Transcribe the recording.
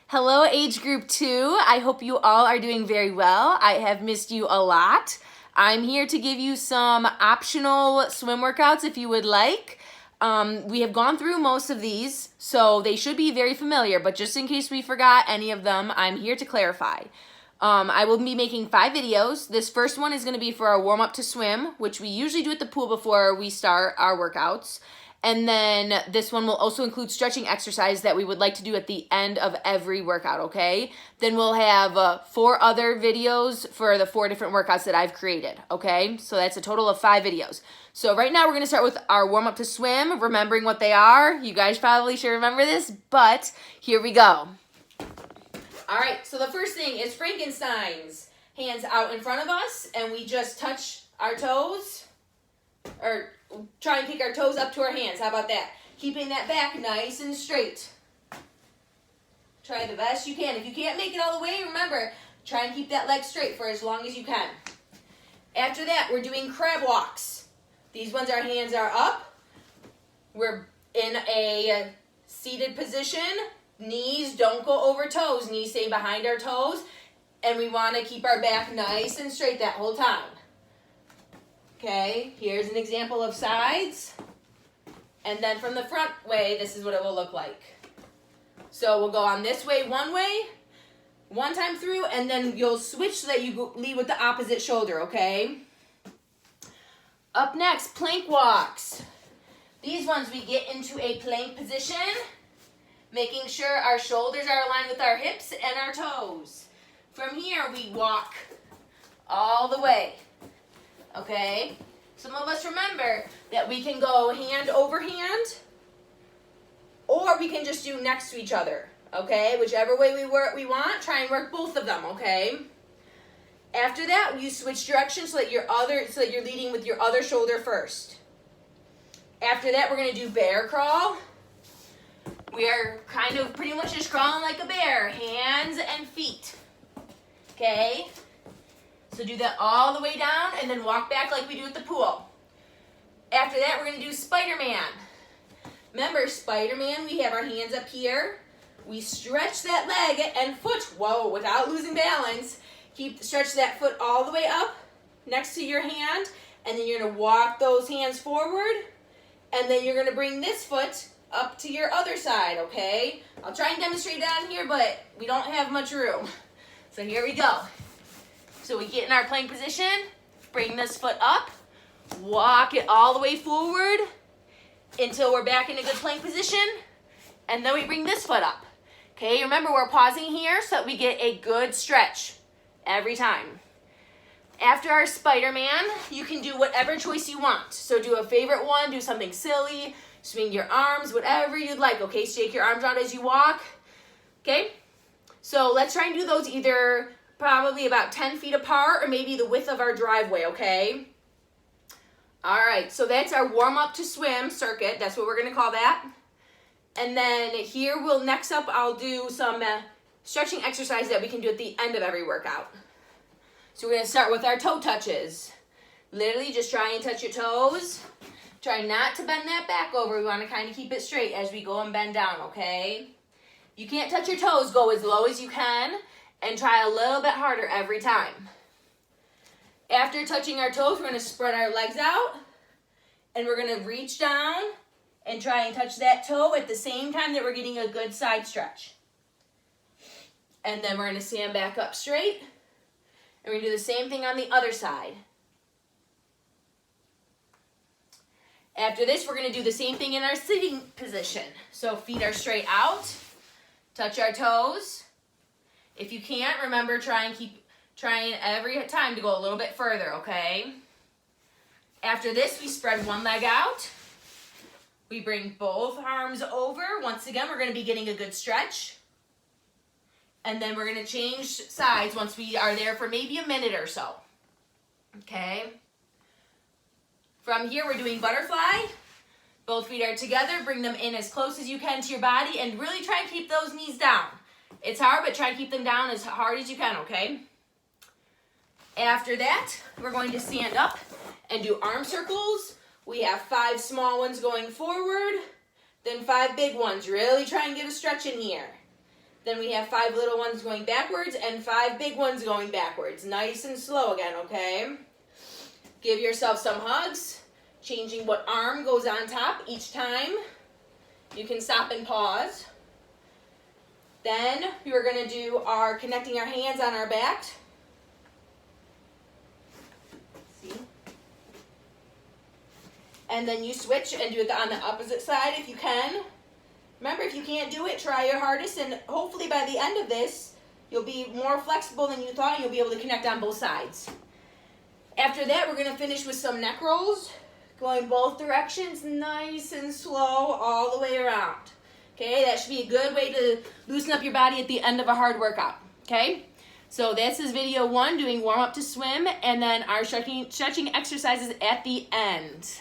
Hello, age group 2. I hope you all are doing very well. I have missed you a lot. I'm here to give you some optional swim workouts if you would like. We have gone through most of these, so they should be very familiar, but just in case we forgot any of them, I'm here to clarify. I will be making 5 videos. This first one is going to be for our warm-up to swim, which we usually do at the pool before we start our workouts. And then this one will also include stretching exercise that we would like to do at the end of every workout, okay? Then we'll have 4 other videos for the 4 different workouts that I've created, okay? So that's a total of 5 videos. So right now we're going to start with our warm-up to swim, remembering what they are. You guys probably should remember this, but here we go. All right, so the first thing is Frankenstein's. Hands out in front of us, and we just touch our toes, or try and kick our toes up to our hands. How about that? Keeping that back nice and straight. Try the best you can. If you can't make it all the way, remember, try and keep that leg straight for as long as you can. After that, we're doing crab walks. These ones, our hands are up. We're in a seated position. Knees don't go over toes. Knees stay behind our toes. And we want to keep our back nice and straight that whole time. Okay, here's an example of sides. And then from the front way, this is what it will look like. So we'll go on this way, one time through, and then you'll switch so that you lead with the opposite shoulder, okay? Up next, plank walks. These ones we get into a plank position, making sure our shoulders are aligned with our hips and our toes. From here, we walk all the way. Okay, some of us remember that we can go hand over hand, or we can just do next to each other, okay? Whichever way we want, try and work both of them, okay? After that, you switch directions so that you're leading with your other shoulder first. After that, we're going to do bear crawl. We are kind of pretty much just crawling like a bear, hands and feet, okay? So do that all the way down and then walk back like we do at the pool. After that, we're going to do Spider-Man. Remember, Spider-Man, we have our hands up here. We stretch that leg and foot, whoa, without losing balance. Stretch that foot all the way up next to your hand, and then you're going to walk those hands forward, and then you're going to bring this foot up to your other side, okay? I'll try and demonstrate that on here, but we don't have much room. So here we go. So we get in our plank position, bring this foot up, walk it all the way forward until we're back in a good plank position, and then we bring this foot up. Okay, remember we're pausing here so that we get a good stretch every time. After our Spider-Man, you can do whatever choice you want. So do a favorite one, do something silly, swing your arms, whatever you'd like. Okay, shake your arms out as you walk. Okay, so let's try and do those either probably about 10 feet apart or maybe the width of our driveway, okay? All right, so that's our warm-up to swim circuit. That's what we're going to call that. And then here next up, I'll do some stretching exercise that we can do at the end of every workout. So we're going to start with our toe touches. Literally just try and touch your toes. Try not to bend that back over. We want to kind of keep it straight as we go and bend down, okay? You can't touch your toes. Go as low as you can. And try a little bit harder every time. After touching our toes, we're going to spread our legs out. And we're going to reach down and try and touch that toe at the same time that we're getting a good side stretch. And then we're going to stand back up straight. And we're going to do the same thing on the other side. After this, we're going to do the same thing in our sitting position. So feet are straight out. Touch our toes. If you can't, remember, trying every time to go a little bit further, okay? After this, we spread one leg out. We bring both arms over. Once again, we're going to be getting a good stretch. And then we're going to change sides once we are there for maybe a minute or so, okay? From here, we're doing butterfly. Both feet are together. Bring them in as close as you can to your body and really try and keep those knees down. It's hard, but try to keep them down as hard as you can, okay? After that, we're going to stand up and do arm circles. We have 5 small ones going forward, then 5 big ones. Really try and get a stretch in here. Then we have 5 little ones going backwards and 5 big ones going backwards. Nice and slow again, okay? Give yourself some hugs, changing what arm goes on top each time. You can stop and pause. Then we're going to do our connecting our hands on our back. See? And then you switch and do it on the opposite side if you can. Remember, if you can't do it, try your hardest, and hopefully by the end of this, you'll be more flexible than you thought, and you'll be able to connect on both sides. After that, we're going to finish with some neck rolls, going both directions, nice and slow, all the way around. Okay, that should be a good way to loosen up your body at the end of a hard workout. Okay, so this is video 1, doing warm up to swim, and then our stretching exercises at the end.